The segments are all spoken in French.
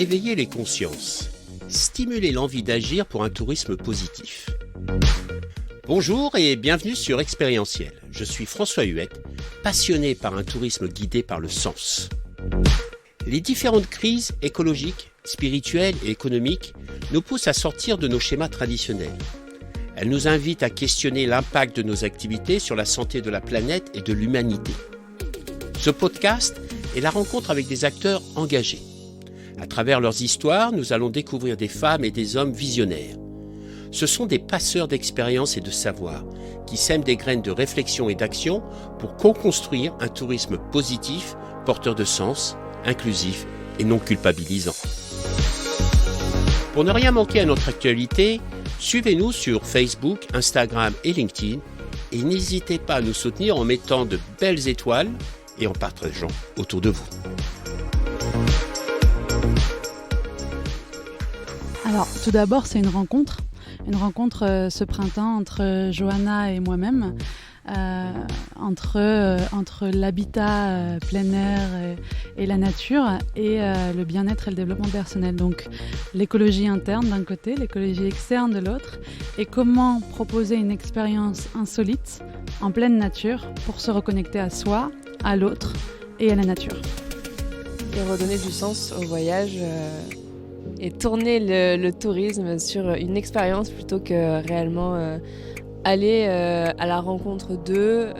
éveiller les consciences, stimuler l'envie d'agir pour un tourisme positif. Bonjour et bienvenue sur Expérientiel. Je suis François Huette, passionné par un tourisme guidé par le sens. Les différentes crises écologiques, spirituelles et économiques nous poussent à sortir de nos schémas traditionnels. Elles nous invitent à questionner l'impact de nos activités sur la santé de la planète et de l'humanité. Ce podcast est la rencontre avec des acteurs engagés. À travers leurs histoires, nous allons découvrir des femmes et des hommes visionnaires. Ce sont des passeurs d'expérience et de savoir qui sèment des graines de réflexion et d'action pour co-construire un tourisme positif, porteur de sens, inclusif et non culpabilisant. Pour ne rien manquer à notre actualité, suivez-nous sur Facebook, Instagram et LinkedIn et n'hésitez pas à nous soutenir en mettant de belles étoiles et en partageant autour de vous. Alors, tout d'abord, c'est une rencontre ce printemps entre Johanna et moi-même, entre l'habitat plein air et la nature et le bien-être et le développement personnel. Donc, l'écologie interne d'un côté, l'écologie externe de l'autre, et comment proposer une expérience insolite en pleine nature pour se reconnecter à soi, à l'autre et à la nature. Et redonner du sens au voyage et tourner le tourisme sur une expérience plutôt que réellement aller à la rencontre d'eux,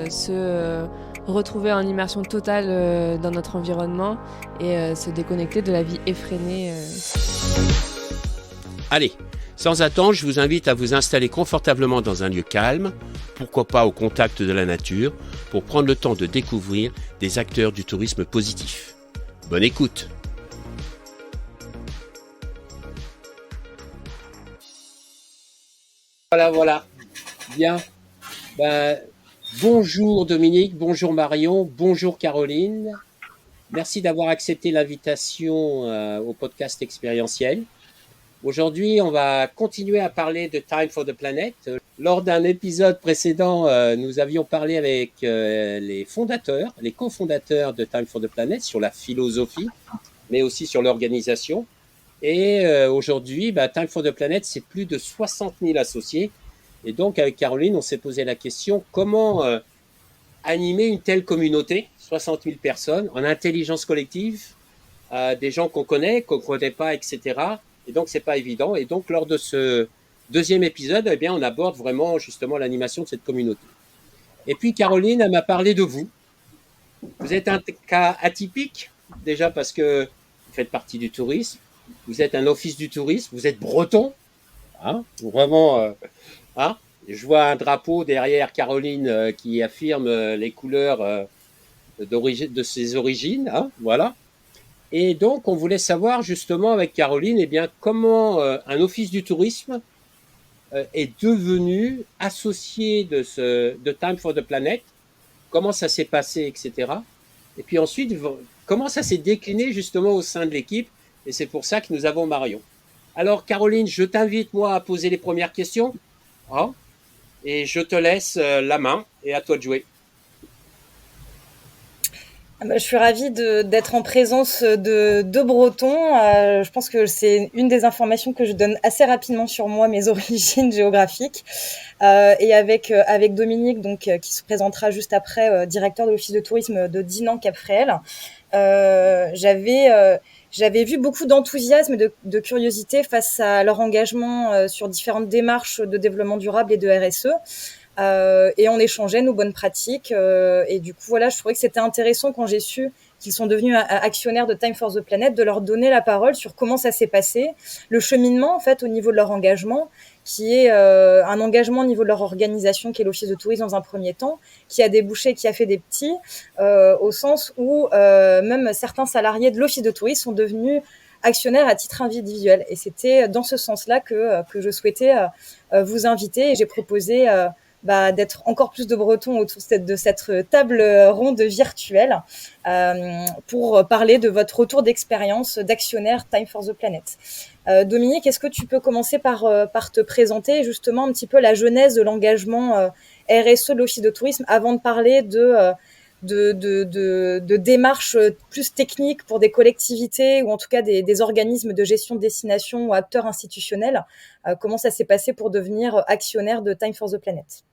se retrouver en immersion totale dans notre environnement et se déconnecter de la vie effrénée. Allez, sans attendre, je vous invite à vous installer confortablement dans un lieu calme, pourquoi pas au contact de la nature, pour prendre le temps de découvrir des acteurs du tourisme positif. Bonne écoute! Voilà. Bien. Bonjour Dominique, bonjour Marion, bonjour Caroline. Merci d'avoir accepté l'invitation au podcast Expérientiel. Aujourd'hui, on va continuer à parler de Time for the Planet. Lors d'un épisode précédent, nous avions parlé avec les cofondateurs de Time for the Planet sur la philosophie, mais aussi sur l'organisation. Et aujourd'hui, Time for the Planet, c'est plus de 60 000 associés. Et donc, avec Caroline, on s'est posé la question, comment animer une telle communauté, 60 000 personnes, en intelligence collective, des gens qu'on connaît pas, etc. Et donc, c'est pas évident. Et donc, lors de ce deuxième épisode, on aborde vraiment justement l'animation de cette communauté. Et puis, Caroline, elle m'a parlé de vous. Vous êtes un cas atypique, déjà parce que vous faites partie du tourisme. Vous êtes un office du tourisme. Vous êtes breton. Vraiment. Je vois un drapeau derrière Caroline qui affirme les couleurs de ses origines. Voilà. Et donc, on voulait savoir justement avec Caroline, comment un office du tourisme est devenu associé de Time for the Planet, comment ça s'est passé, etc. Et puis ensuite, comment ça s'est décliné justement au sein de l'équipe. Et c'est pour ça que nous avons Marion. Alors, Caroline, je t'invite, moi, à poser les premières questions. Et je te laisse la main et à toi de jouer. Je suis ravie d'être en présence de deux Bretons. Je pense que c'est une des informations que je donne assez rapidement sur moi, mes origines géographiques. Et avec Dominique, donc qui se présentera juste après, directeur de l'office de tourisme de Dinan-Cap-Fréhel. J'avais vu beaucoup d'enthousiasme et de curiosité face à leur engagement sur différentes démarches de développement durable et de RSE. Et on échangeait nos bonnes pratiques. Et du coup, voilà, je trouvais que c'était intéressant quand j'ai su qu'ils sont devenus actionnaires de Time for the Planet, de leur donner la parole sur comment ça s'est passé, le cheminement en fait au niveau de leur engagement, qui est un engagement au niveau de leur organisation, qui est l'office de tourisme dans un premier temps, qui a débouché, qui a fait des petits, au sens où même certains salariés de l'office de tourisme sont devenus actionnaires à titre individuel. Et c'était dans ce sens-là que je souhaitais vous inviter, et j'ai proposé d'être encore plus de Bretons autour de cette table ronde virtuelle pour parler de votre retour d'expérience d'actionnaire Time for the Planet. Dominique, est-ce que tu peux commencer par te présenter justement un petit peu la genèse de l'engagement RSE de l'Office de tourisme avant de parler de de démarches plus techniques pour des collectivités ou en tout cas des organismes de gestion de destination ou acteurs institutionnels. Comment ça s'est passé pour devenir actionnaire de Time for the Planet?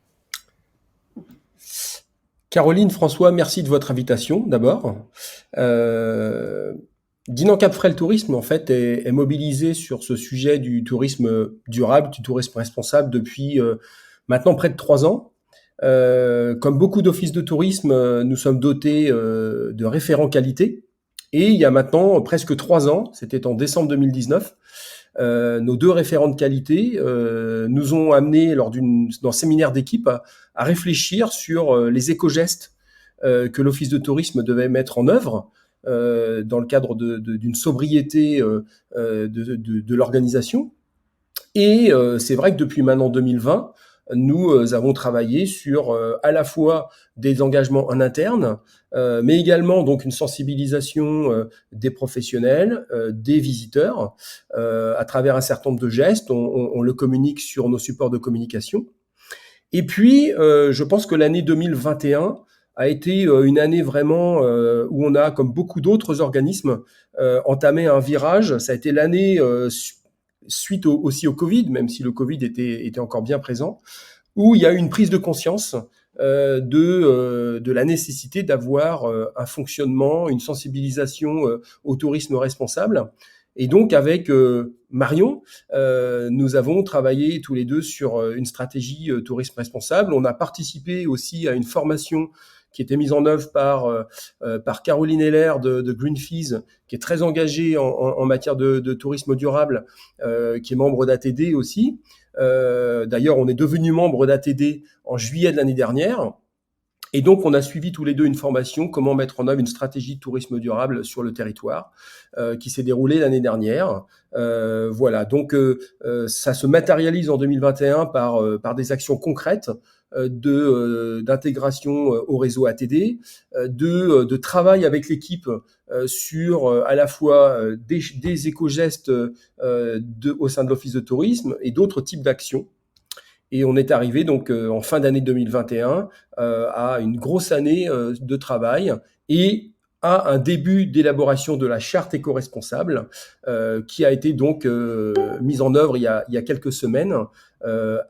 Caroline, François, merci de votre invitation d'abord. Dinan Cap Frais le tourisme en fait est mobilisé sur ce sujet du tourisme durable, du tourisme responsable depuis maintenant près de 3 ans. Comme beaucoup d'offices de tourisme, nous sommes dotés de référents qualité. Et il y a maintenant presque 3 ans, c'était en décembre 2019, nos 2 référents de qualité nous ont amenés d'un séminaire d'équipe à réfléchir sur les éco-gestes que l'office de tourisme devait mettre en œuvre dans le cadre d'une sobriété de l'organisation. Et c'est vrai que depuis maintenant 2020, nous avons travaillé sur à la fois des engagements en interne, mais également donc une sensibilisation des professionnels, des visiteurs, à travers un certain nombre de gestes. On le communique sur nos supports de communication. Et puis, je pense que l'année 2021 a été une année vraiment où on a, comme beaucoup d'autres organismes, entamé un virage. Ça a été l'année suite aussi au Covid, même si le Covid était encore bien présent, où il y a eu une prise de conscience de la nécessité d'avoir un fonctionnement, une sensibilisation au tourisme responsable. Et donc, avec Marion, nous avons travaillé tous les deux sur une stratégie tourisme responsable. On a participé aussi à une formation qui était mise en œuvre par Caroline Heller de Greenfees, qui est très engagée en matière de tourisme durable, qui est membre d'ATD aussi. D'ailleurs, on est devenu membre d'ATD en juillet de l'année dernière. Et donc, on a suivi tous les deux une formation, comment mettre en œuvre une stratégie de tourisme durable sur le territoire, qui s'est déroulée l'année dernière. Voilà, donc ça se matérialise en 2021 par des actions concrètes d'intégration au réseau ATD, de travail avec l'équipe sur à la fois des éco-gestes au sein de l'Office de tourisme et d'autres types d'actions. Et on est arrivé donc en fin d'année 2021 à une grosse année de travail et à un début d'élaboration de la charte éco-responsable qui a été donc mise en œuvre il y a quelques semaines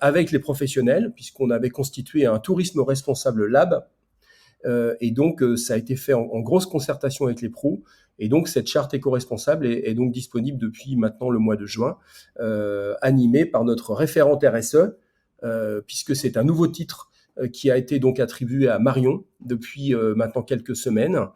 avec les professionnels, puisqu'on avait constitué un tourisme responsable lab. Et donc, ça a été fait en grosse concertation avec les pros. Et donc, cette charte éco-responsable est donc disponible depuis maintenant le mois de juin, animée par notre référente RSE, puisque c'est un nouveau titre qui a été donc attribué à Marion depuis maintenant quelques semaines,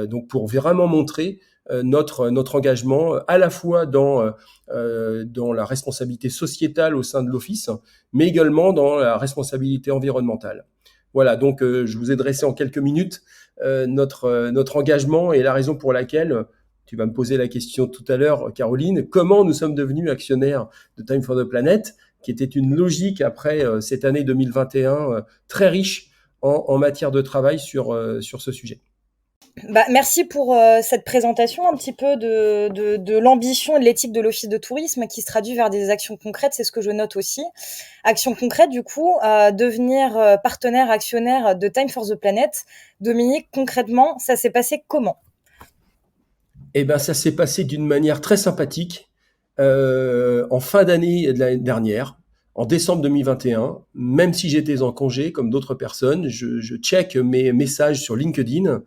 donc pour vraiment montrer notre engagement à la fois dans la responsabilité sociétale au sein de l'Office, mais également dans la responsabilité environnementale. Voilà, donc je vous ai dressé en quelques minutes notre engagement et la raison pour laquelle, tu vas me poser la question tout à l'heure, Caroline, comment nous sommes devenus actionnaires de Time for the Planet, qui était une logique après cette année 2021 très riche en matière de travail sur ce sujet. Merci pour cette présentation un petit peu de l'ambition et de l'éthique de l'Office de tourisme qui se traduit vers des actions concrètes, c'est ce que je note aussi. Actions concrètes, du coup, devenir partenaire, actionnaire de Time for the Planet. Dominique, concrètement, ça s'est passé comment ? Eh ben, ça s'est passé d'une manière très sympathique. En fin d'année de l'année dernière, en décembre 2021, même si j'étais en congé comme d'autres personnes, je check mes messages sur LinkedIn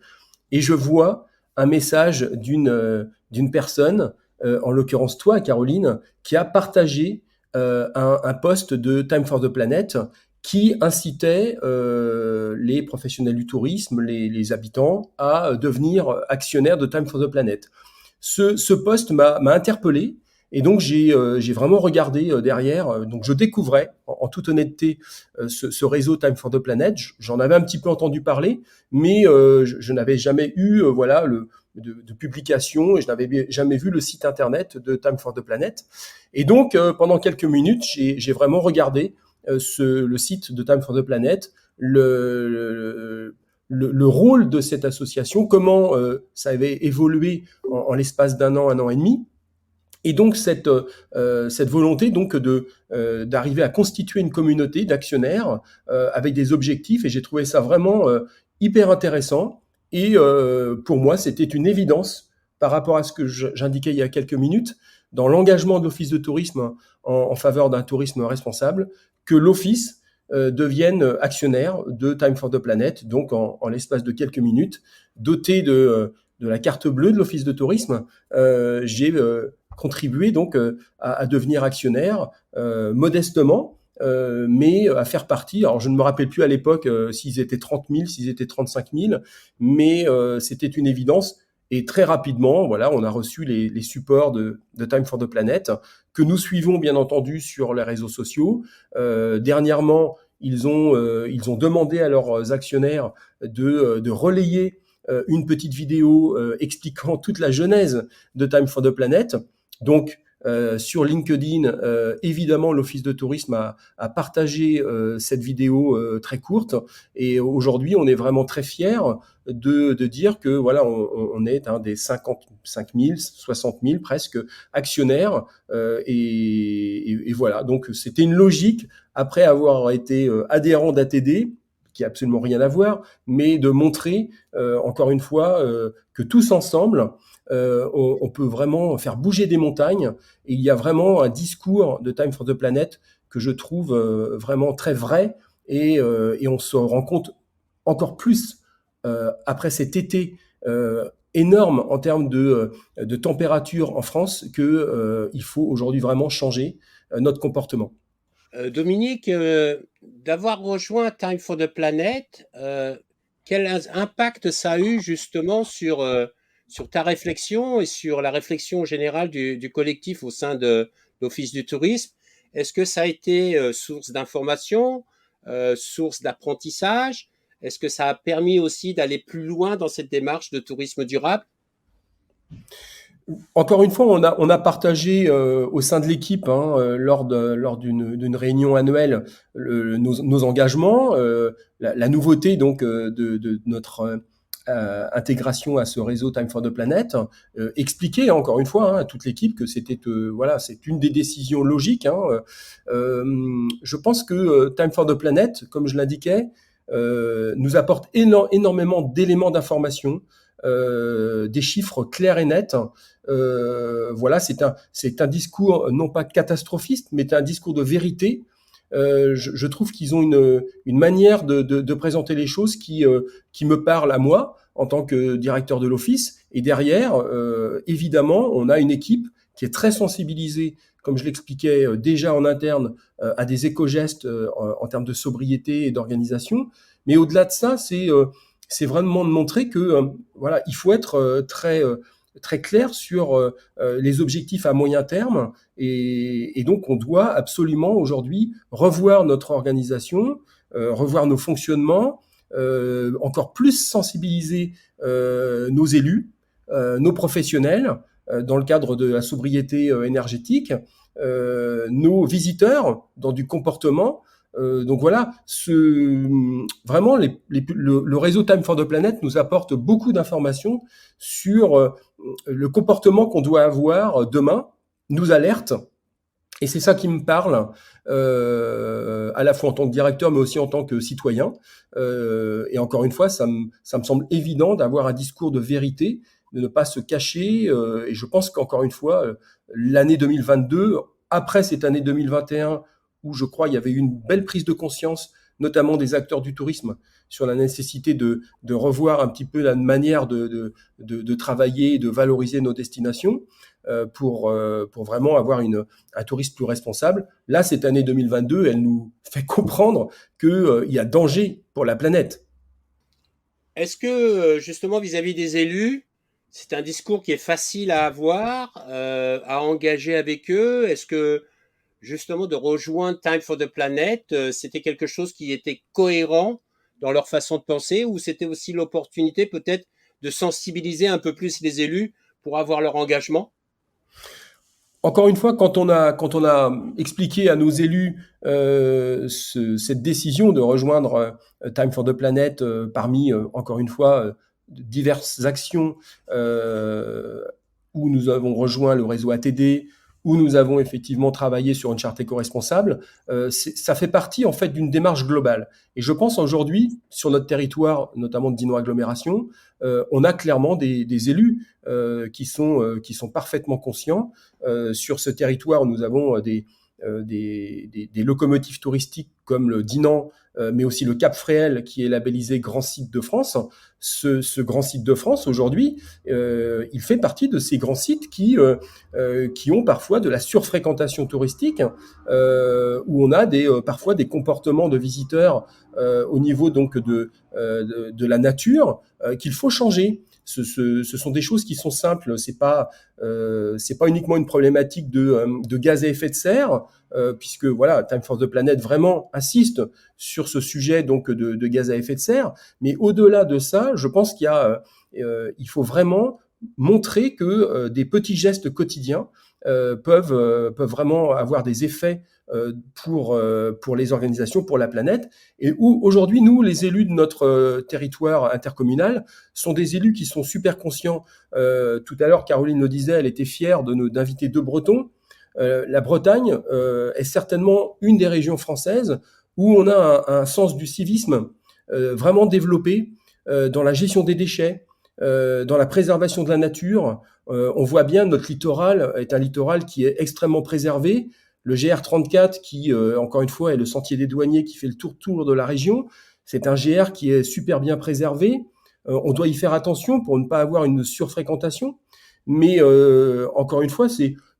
et je vois un message d'une personne, en l'occurrence toi, Caroline, qui a partagé un post de Time for the Planet qui incitait les professionnels du tourisme, les habitants, à devenir actionnaires de Time for the Planet. Ce post m'a interpellé. Et donc, j'ai vraiment regardé derrière. Donc, je découvrais, en toute honnêteté, ce réseau Time for the Planet. J'en avais un petit peu entendu parler, mais je n'avais jamais eu de publication et je n'avais jamais vu le site internet de Time for the Planet. Et donc, pendant quelques minutes, j'ai vraiment regardé le site de Time for the Planet, le rôle de cette association, comment ça avait évolué en l'espace d'un an et demi. Et donc cette volonté donc d'arriver à constituer une communauté d'actionnaires avec des objectifs, et j'ai trouvé ça vraiment hyper intéressant. Et pour moi, c'était une évidence par rapport à ce que j'indiquais il y a quelques minutes dans l'engagement de l'Office de tourisme en faveur d'un tourisme responsable, que l'Office devienne actionnaire de Time for the Planet, donc en l'espace de quelques minutes, doté de la carte bleue de l'Office de tourisme. J'ai contribué donc à devenir actionnaire modestement, mais à faire partie. Alors je ne me rappelle plus à l'époque s'ils étaient 30 000, s'ils étaient 35 000, mais c'était une évidence. Et très rapidement, voilà, on a reçu les supports de Time for the Planet, que nous suivons bien entendu sur les réseaux sociaux. Dernièrement, ils ont demandé à leurs actionnaires de relayer une petite vidéo expliquant toute la genèse de Time for the Planet. Donc, sur LinkedIn, évidemment, l'Office de tourisme a partagé cette vidéo très courte. Et aujourd'hui, on est vraiment très fiers de dire que voilà, on est un des 55 000, 60 000 presque actionnaires. Et voilà, donc c'était une logique, après avoir été adhérent d'ATD, qui a absolument rien à voir, mais de montrer encore une fois que tous ensemble, on peut vraiment faire bouger des montagnes. Et il y a vraiment un discours de Time for the Planet que je trouve vraiment très vrai, et on se rend compte encore plus après cet été énorme en termes de température en France que il faut aujourd'hui vraiment changer notre comportement. Dominique, d'avoir rejoint Time for the Planet, quel impact ça a eu justement sur ta réflexion et sur la réflexion générale du collectif au sein de l'Office du tourisme? Est-ce que ça a été source d'information, source d'apprentissage? Est-ce que ça a permis aussi d'aller plus loin dans cette démarche de tourisme durable? Encore une fois, on a partagé au sein de l'équipe, lors d'une réunion annuelle, nos engagements, la nouveauté donc de notre intégration à ce réseau Time for the Planet, expliquer encore une fois à toute l'équipe que c'était voilà, c'est une des décisions logiques. Je pense que Time for the Planet, comme je l'indiquais, nous apporte énormément d'éléments d'information, des chiffres clairs et nets. Voilà, c'est un discours non pas catastrophiste, mais un discours de vérité. Je trouve qu'ils ont une manière de présenter les choses qui me parle à moi en tant que directeur de l'office. Et derrière, évidemment, on a une équipe qui est très sensibilisée, comme je l'expliquais déjà en interne, à des éco-gestes en termes de sobriété et d'organisation. Mais au-delà de ça, c'est vraiment de montrer que voilà, il faut être très clair sur les objectifs à moyen terme, et donc on doit absolument aujourd'hui revoir notre organisation, revoir nos fonctionnements, encore plus sensibiliser nos élus, nos professionnels dans le cadre de la sobriété énergétique, nos visiteurs dans du comportement. Donc voilà, vraiment le réseau Time for the Planet nous apporte beaucoup d'informations sur le comportement qu'on doit avoir demain, nous alerte. Et c'est ça qui me parle, à la fois en tant que directeur, mais aussi en tant que citoyen. Et encore une fois, ça me semble évident d'avoir un discours de vérité, de ne pas se cacher. Et je pense qu'encore une fois, l'année 2022, après cette année 2021, où je crois il y avait eu une belle prise de conscience, notamment des acteurs du tourisme, sur la nécessité de revoir un petit peu la manière de travailler et de valoriser nos destinations, pour vraiment avoir un tourisme plus responsable. Là, cette année 2022, elle nous fait comprendre qu'il y a danger pour la planète. Est-ce que justement vis-à-vis des élus, c'est un discours qui est facile à avoir, à engager avec eux? Est-ce que justement de rejoindre Time for the Planet, c'était quelque chose qui était cohérent dans leur façon de penser, ou c'était aussi l'opportunité peut-être de sensibiliser un peu plus les élus pour avoir leur engagement? Encore une fois, quand on a expliqué à nos élus cette décision de rejoindre Time for the Planet, parmi encore une fois diverses actions où nous avons rejoint le réseau ATD, où nous avons effectivement travaillé sur une charte éco-responsable, ça fait partie en fait d'une démarche globale. Et je pense aujourd'hui, sur notre territoire, notamment de Dino Agglomération, on a clairement des élus qui sont parfaitement conscients. Sur ce territoire, nous avons des locomotives touristiques comme le Dinan, mais aussi le Cap Fréhel qui est labellisé Grand Site de France. Ce Grand Site de France, aujourd'hui, il fait partie de ces grands sites qui ont parfois de la surfréquentation touristique, où on a parfois des comportements de visiteurs au niveau donc de la nature qu'il faut changer. Ce sont des choses qui sont simples. C'est pas uniquement une problématique de gaz à effet de serre, puisque voilà, Time for the Planet vraiment insiste sur ce sujet donc de gaz à effet de serre. Mais au-delà de ça, je pense il faut vraiment montrer que des petits gestes quotidiens peuvent vraiment avoir des effets pour les organisations, pour la planète, et où aujourd'hui, nous, les élus de notre territoire intercommunal, sont des élus qui sont super conscients. Tout à l'heure, Caroline le disait, elle était fière d'inviter 2 Bretons. La Bretagne est certainement une des régions françaises où on a un sens du civisme vraiment développé dans la gestion des déchets, dans la préservation de la nature. On voit bien notre littoral est un littoral qui est extrêmement préservé. Le GR34 qui, encore une fois, est le sentier des douaniers qui fait le tour de la région, c'est un GR qui est super bien préservé. On doit y faire attention pour ne pas avoir une surfréquentation. Mais encore une fois,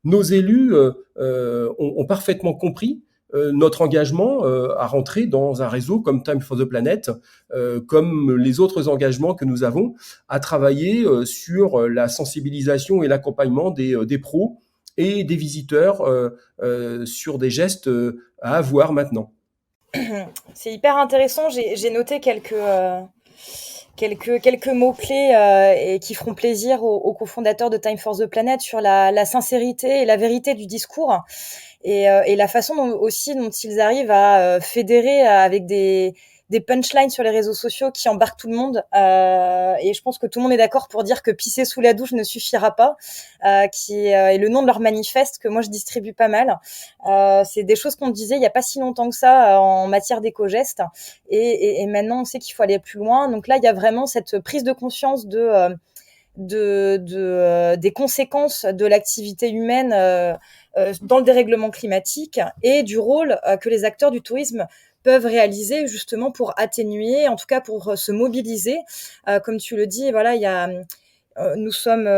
nos élus ont parfaitement compris notre engagement à rentrer dans un réseau comme Time for the Planet, comme les autres engagements que nous avons à travailler sur la sensibilisation et l'accompagnement des pros et des visiteurs sur des gestes à avoir maintenant. C'est hyper intéressant. J'ai noté quelques mots-clés et qui feront plaisir aux cofondateurs de Time for the Planet sur la sincérité et la vérité du discours et la façon dont ils arrivent à fédérer avec des punchlines sur les réseaux sociaux qui embarquent tout le monde. Et je pense que tout le monde est d'accord pour dire que pisser sous la douche ne suffira pas, qui est le nom de leur manifeste que moi je distribue pas mal. C'est des choses qu'on disait il y a pas si longtemps que ça en matière d'éco-gestes. Et maintenant, on sait qu'il faut aller plus loin. Donc là, il y a vraiment cette prise de conscience des conséquences de l'activité humaine dans le dérèglement climatique et du rôle que les acteurs du tourisme peuvent réaliser justement pour atténuer, en tout cas pour se mobiliser. Comme tu le dis, voilà, il y a, nous sommes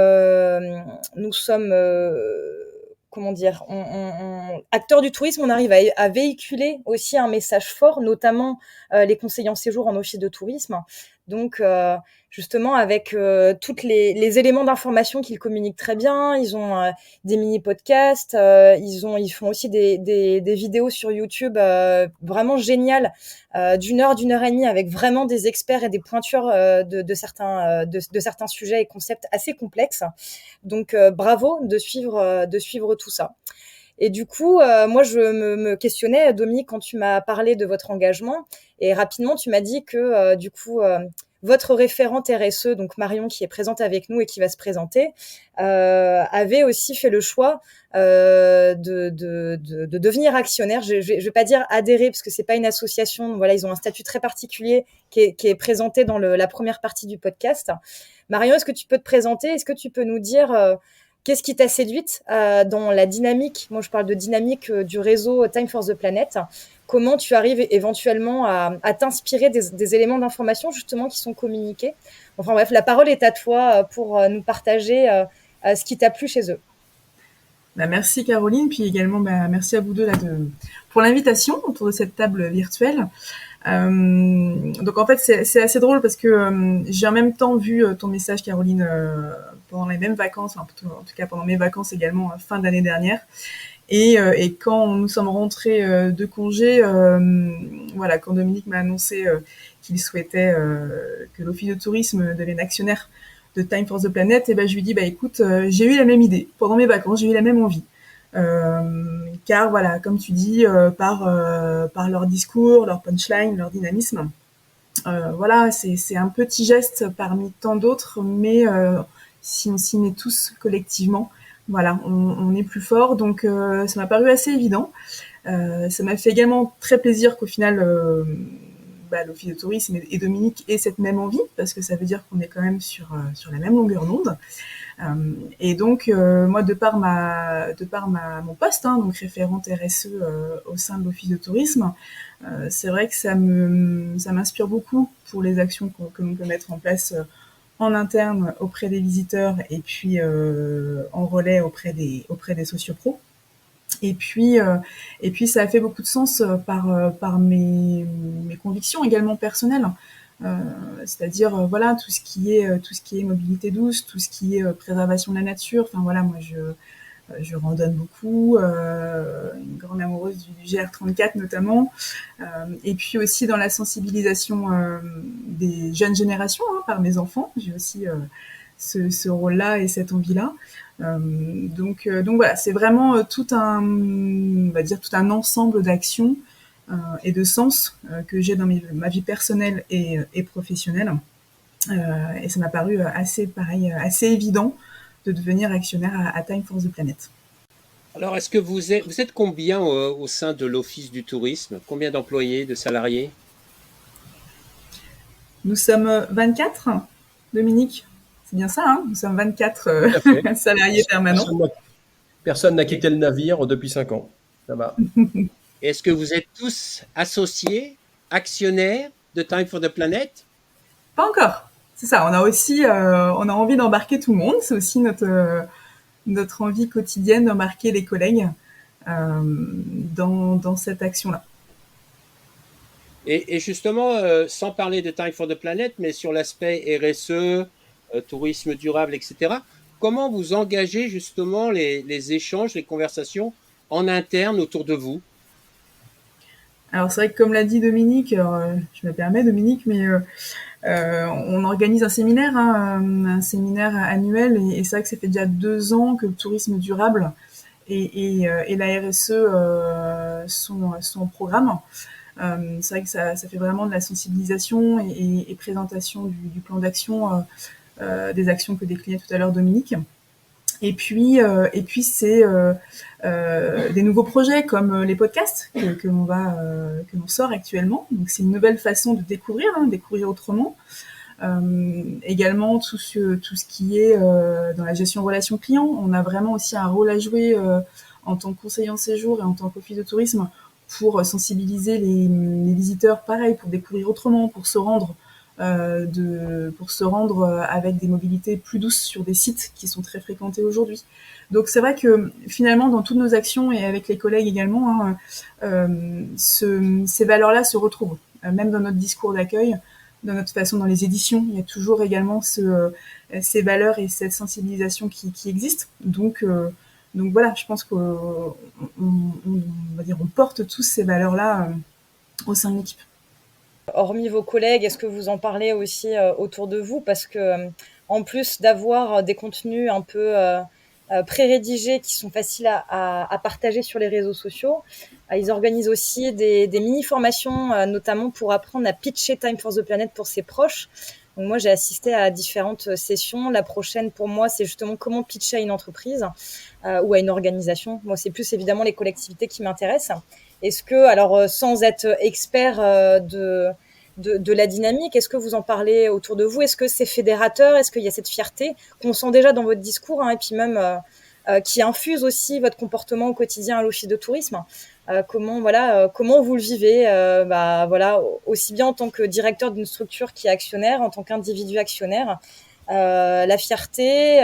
comment dire, acteurs du tourisme, on arrive à véhiculer aussi un message fort, notamment les conseillers en séjour en office de tourisme. Donc, justement, avec tous les éléments d'information qu'ils communiquent très bien, ils ont des mini-podcasts, ils font aussi des vidéos sur YouTube vraiment géniales, d'1 heure, d'1 heure et demie, avec vraiment des experts et des pointures de certains sujets et concepts assez complexes. Donc, bravo de suivre tout ça. Et du coup, moi, je me questionnais, Dominique, quand tu m'as parlé de votre engagement, et rapidement, tu m'as dit que, du coup, votre référente RSE, donc Marion, qui est présente avec nous et qui va se présenter, avait aussi fait le choix de devenir actionnaire. Je vais pas dire adhérer, parce que c'est pas une association. Voilà, ils ont un statut très particulier qui est présenté dans la première partie du podcast. Marion, est-ce que tu peux te présenter? Est-ce que tu peux nous dire qu'est-ce qui t'a séduite dans la dynamique? Moi, je parle de dynamique du réseau Time for the Planet. Comment tu arrives éventuellement à t'inspirer des éléments d'information justement qui sont communiqués? Enfin bref, la parole est à toi pour nous partager ce qui t'a plu chez eux. Merci Caroline, puis également merci à vous deux pour l'invitation autour de cette table virtuelle. Donc en fait c'est assez drôle parce que j'ai en même temps vu ton message Caroline pendant les mêmes vacances, en tout cas pendant mes vacances également fin d'année dernière. Et quand nous sommes rentrés de congé, voilà, quand Dominique m'a annoncé qu'il souhaitait que l'Office de tourisme devienne actionnaire de Time for the Planet, et je lui dis écoute, j'ai eu la même idée pendant mes vacances, j'ai eu la même envie. Car voilà, comme tu dis, par leur discours, leur punchline, leur dynamisme, voilà, c'est un petit geste parmi tant d'autres, mais si on s'y met tous collectivement, voilà, on est plus fort. Donc ça m'a paru assez évident. Ça m'a fait également très plaisir qu'au final, l'Office de tourisme et Dominique aient cette même envie, parce que ça veut dire qu'on est quand même sur la même longueur d'onde. Et donc, moi, de par mon poste, hein, donc référente RSE au sein de l'Office de tourisme, c'est vrai que ça m'inspire beaucoup pour les actions que l'on peut mettre en place en interne auprès des visiteurs et puis en relais auprès des sociopros. Et puis ça a fait beaucoup de sens par mes convictions également personnelles. C'est-à-dire voilà tout ce qui est mobilité douce, tout ce qui est préservation de la nature. Enfin voilà, moi je randonne beaucoup, une grande amoureuse du GR34 notamment, et puis aussi dans la sensibilisation des jeunes générations, hein, par mes enfants. J'ai aussi ce rôle-là et cette envie-là. Donc voilà, c'est vraiment on va dire tout un ensemble d'actions et de sens que j'ai dans ma vie personnelle et professionnelle. Et ça m'a paru assez évident de devenir actionnaire à Time for the Planet. Alors, est-ce que vous êtes combien au sein de l'Office du tourisme? Combien d'employés, de salariés? Nous sommes 24, Dominique. C'est bien ça, hein? Nous sommes 24 Tout à fait. salariés permanents. Personne n'a quitté le navire depuis 5 ans. Ça va. Est-ce que vous êtes tous associés, actionnaires de Time for the Planet? Pas encore. C'est ça. On a envie d'embarquer tout le monde. C'est aussi notre envie quotidienne d'embarquer les collègues dans cette action-là. Et justement, sans parler de Time for the Planet, mais sur l'aspect RSE, tourisme durable, etc., comment vous engagez justement les échanges, les conversations en interne autour de vous? Alors c'est vrai que comme l'a dit Dominique, je me permets Dominique, mais on organise un séminaire annuel, et c'est vrai que ça fait déjà 2 ans que le tourisme durable et la RSE sont au programme. C'est vrai que ça fait vraiment de la sensibilisation et présentation du plan d'action, des actions que déclinait tout à l'heure Dominique. Et puis c'est des nouveaux projets comme les podcasts que l'on sort actuellement. Donc c'est une nouvelle façon de découvrir autrement. Également tout ce qui est dans la gestion relation client. On a vraiment aussi un rôle à jouer en tant que conseiller en séjour et en tant qu'office de tourisme pour sensibiliser les visiteurs, pareil, pour découvrir autrement, pour se rendre avec des mobilités plus douces sur des sites qui sont très fréquentés aujourd'hui. Donc c'est vrai que finalement dans toutes nos actions et avec les collègues également, ces valeurs-là se retrouvent, même dans notre discours d'accueil, dans notre façon, dans les éditions, il y a toujours également ces valeurs et cette sensibilisation qui existent. Donc voilà, je pense qu'on va dire on porte tous ces valeurs-là au sein de l'équipe. Hormis vos collègues, est-ce que vous en parlez aussi autour de vous? Parce que en plus d'avoir des contenus un peu pré-rédigés qui sont faciles à partager sur les réseaux sociaux, ils organisent aussi des mini-formations, notamment pour apprendre à pitcher Time for the Planet pour ses proches. Donc moi, j'ai assisté à différentes sessions. La prochaine, pour moi, c'est justement comment pitcher à une entreprise ou à une organisation. Moi, c'est plus évidemment les collectivités qui m'intéressent. Est-ce que, alors sans être expert de la dynamique, est-ce que vous en parlez autour de vous? Est-ce que c'est fédérateur? Est-ce qu'il y a cette fierté qu'on sent déjà dans votre discours, et puis même qui infuse aussi votre comportement au quotidien à l'Office de tourisme? Comment vous le vivez, aussi bien en tant que directeur d'une structure qui est actionnaire, en tant qu'individu actionnaire, la fierté,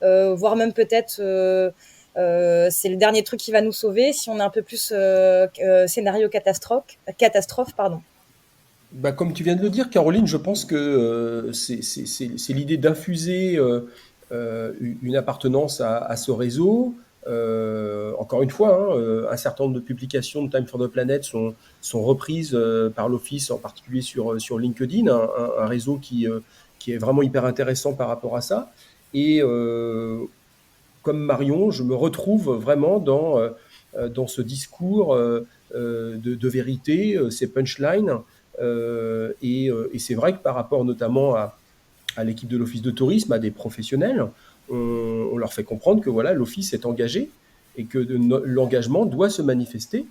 voire même peut-être c'est le dernier truc qui va nous sauver si on est un peu plus scénario catastrophe, pardon. Comme tu viens de le dire, Caroline, je pense que c'est l'idée d'infuser une appartenance à ce réseau. Encore une fois, un certain nombre de publications de Time for the Planet sont reprises par l'Office, en particulier sur LinkedIn, un réseau qui est vraiment hyper intéressant par rapport à ça. Et comme Marion, je me retrouve vraiment dans ce discours de vérité, ces punchlines. Et c'est vrai que par rapport notamment à l'équipe de l'Office de tourisme, à des professionnels. On leur fait comprendre que voilà, l'Office est engagé et que l'engagement doit se manifester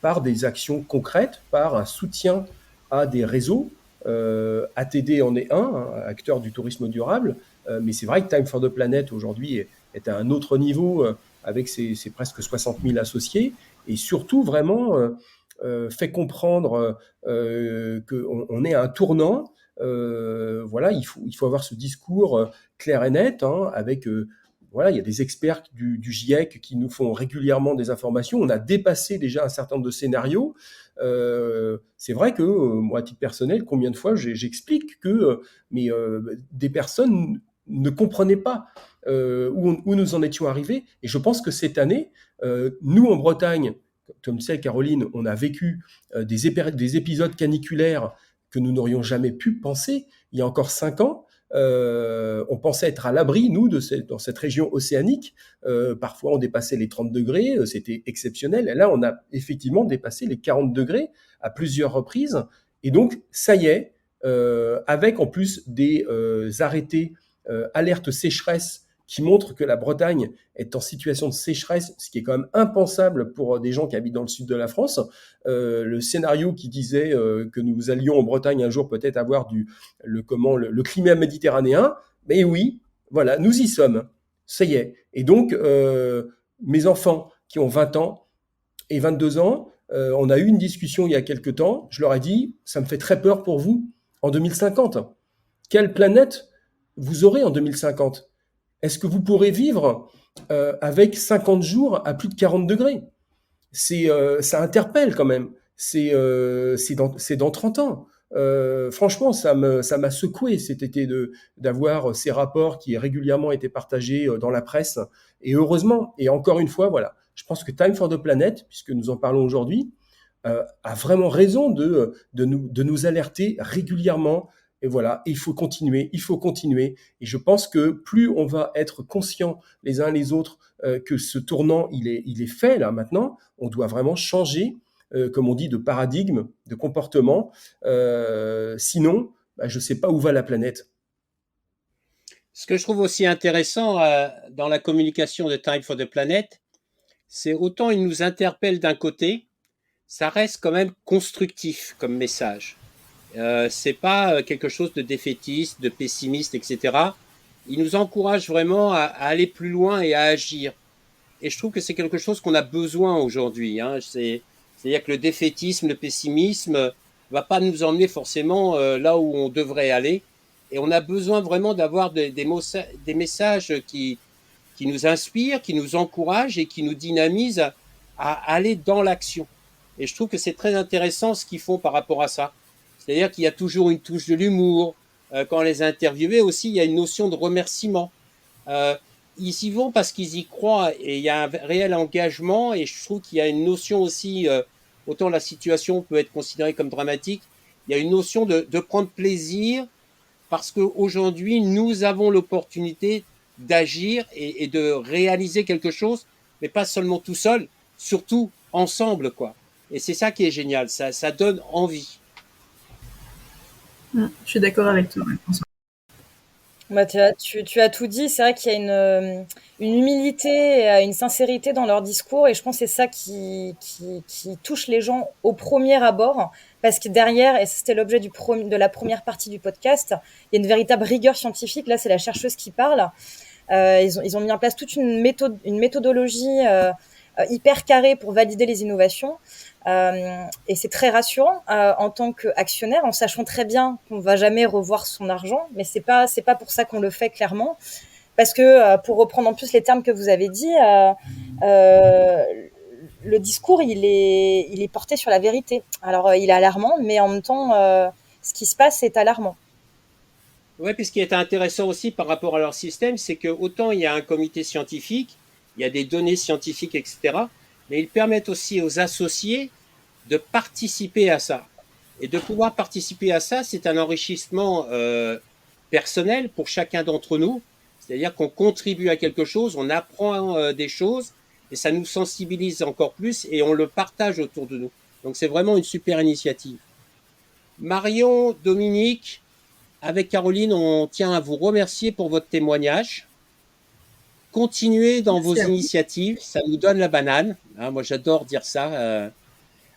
par des actions concrètes, par un soutien à des réseaux. ATD en est un, acteur du tourisme durable, mais c'est vrai que Time for the Planet aujourd'hui est à un autre niveau avec ses presque 60 000 associés et surtout vraiment fait comprendre qu'on est à un tournant. Voilà, il faut avoir ce discours clair et net avec voilà, il y a des experts du GIEC qui nous font régulièrement des informations. On a dépassé déjà un certain nombre de scénarios. C'est vrai que moi, à titre personnel, combien de fois j'explique que des personnes ne comprenaient pas où nous en étions arrivés. Et je pense que cette année, nous en Bretagne, comme tu sais, Caroline, on a vécu des épisodes caniculaires que nous n'aurions jamais pu penser il y a encore 5 ans. On pensait être à l'abri, nous, dans cette région océanique. Parfois, on dépassait les 30 degrés, c'était exceptionnel. Et là, on a effectivement dépassé les 40 degrés à plusieurs reprises. Et donc, ça y est, avec en plus des arrêtés alerte sécheresse qui montrent que la Bretagne est en situation de sécheresse, ce qui est quand même impensable pour des gens qui habitent dans le sud de la France. Le scénario qui disait que nous allions en Bretagne un jour peut-être avoir le climat méditerranéen, mais oui, voilà, nous y sommes. Ça y est. Et donc, mes enfants qui ont 20 ans et 22 ans, on a eu une discussion il y a quelques temps. Je leur ai dit, ça me fait très peur pour vous en 2050. Quelle planète vous aurez en 2050 ? Est-ce que vous pourrez vivre avec 50 jours à plus de 40 degrés ? Ça interpelle quand même. C'est dans 30 ans. Franchement, ça m'a secoué cet été d'avoir ces rapports qui régulièrement étaient partagés dans la presse. Et heureusement, et encore une fois, voilà, je pense que Time for the Planet, puisque nous en parlons aujourd'hui, a vraiment raison de nous alerter régulièrement. Et voilà, il faut continuer. Et je pense que plus on va être conscients les uns les autres que ce tournant, il est fait là maintenant, on doit vraiment changer, comme on dit, de paradigme, de comportement. Sinon, je ne sais pas où va la planète. Ce que je trouve aussi intéressant dans la communication de Time for the Planet, c'est autant il nous interpelle d'un côté, ça reste quand même constructif comme message. C'est pas quelque chose de défaitiste, de pessimiste, etc. Il nous encourage vraiment à aller plus loin et à agir. Et je trouve que c'est quelque chose qu'on a besoin aujourd'hui. C'est-à-dire que le défaitisme, le pessimisme va pas nous emmener forcément là où on devrait aller. Et on a besoin vraiment d'avoir des messages qui nous inspirent, qui nous encouragent et qui nous dynamisent à aller dans l'action. Et je trouve que c'est très intéressant ce qu'ils font par rapport à ça. C'est-à-dire qu'il y a toujours une touche de l'humour. Quand on les a interviewés aussi, il y a une notion de remerciement. Ils y vont parce qu'ils y croient et il y a un réel engagement et je trouve qu'il y a une notion aussi, autant la situation peut être considérée comme dramatique, il y a une notion de prendre plaisir parce qu'aujourd'hui, nous avons l'opportunité d'agir et de réaliser quelque chose, mais pas seulement tout seul, surtout ensemble, quoi. Et c'est ça qui est génial, ça donne envie. Je suis d'accord avec toi, François. Bah, tu as tout dit. C'est vrai qu'il y a une humilité, une sincérité dans leur discours, et je pense que c'est ça qui touche les gens au premier abord, parce que derrière, et c'était l'objet de la première partie du podcast, il y a une véritable rigueur scientifique. Là, c'est la chercheuse qui parle. Ils ont mis en place toute une méthodologie hyper carrée pour valider les innovations. Et c'est très rassurant en tant qu'actionnaire, en sachant très bien qu'on va jamais revoir son argent, mais c'est pas pour ça qu'on le fait clairement, parce que pour reprendre en plus les termes que vous avez dit, le discours il est porté sur la vérité. Alors il est alarmant, mais en même temps ce qui se passe est alarmant. Oui, puis ce qui est intéressant aussi par rapport à leur système, c'est que autant il y a un comité scientifique, il y a des données scientifiques, etc., mais ils permettent aussi aux associés de participer à ça. Et de pouvoir participer à ça, c'est un enrichissement personnel pour chacun d'entre nous. C'est-à-dire qu'on contribue à quelque chose, on apprend des choses, et ça nous sensibilise encore plus, et on le partage autour de nous. Donc c'est vraiment une super initiative. Marion, Dominique, avec Caroline, on tient à vous remercier pour votre témoignage. Continuez dans Merci vos à vous. initiatives, ça nous donne la banane. Hein, moi, j'adore dire ça.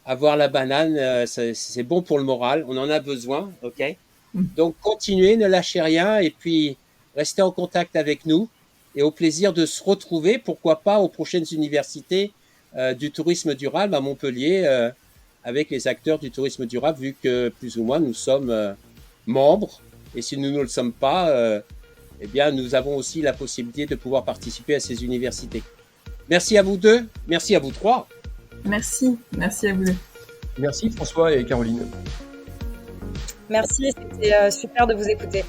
Avoir la banane, c'est bon pour le moral. On en a besoin, ok? Donc, continuez, ne lâchez rien et puis restez en contact avec nous. Et au plaisir de se retrouver, pourquoi pas, aux prochaines universités du tourisme durable à Montpellier, avec les acteurs du tourisme durable, vu que plus ou moins nous sommes membres. Et si nous ne le sommes pas, eh bien, nous avons aussi la possibilité de pouvoir participer à ces universités. Merci à vous deux, merci à vous trois. Merci à vous deux. Merci François et Caroline. Merci, c'était super de vous écouter.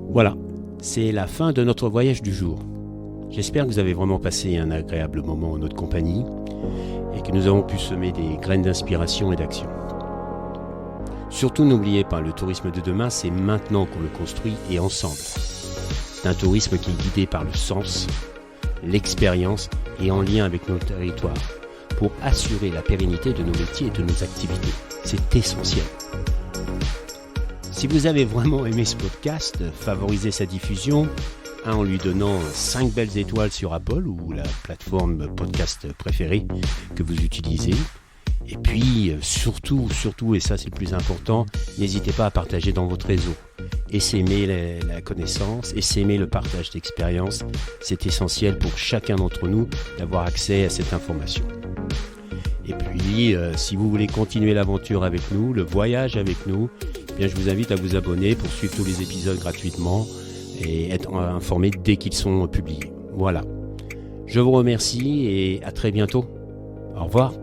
Voilà, c'est la fin de notre voyage du jour. J'espère que vous avez vraiment passé un agréable moment en notre compagnie et que nous avons pu semer des graines d'inspiration et d'action. Surtout n'oubliez pas, le tourisme de demain, c'est maintenant qu'on le construit et ensemble. C'est un tourisme qui est guidé par le sens, l'expérience et en lien avec nos territoires pour assurer la pérennité de nos métiers et de nos activités. C'est essentiel. Si vous avez vraiment aimé ce podcast, favorisez sa diffusion en lui donnant 5 belles étoiles sur Apple ou la plateforme podcast préférée que vous utilisez. Et puis, surtout, et ça c'est le plus important, n'hésitez pas à partager dans votre réseau. Essaimer la connaissance, essaimer le partage d'expérience. C'est essentiel pour chacun d'entre nous d'avoir accès à cette information. Et puis, si vous voulez continuer l'aventure avec nous, le voyage avec nous, eh bien, je vous invite à vous abonner pour suivre tous les épisodes gratuitement et être informé dès qu'ils sont publiés. Voilà. Je vous remercie et à très bientôt. Au revoir.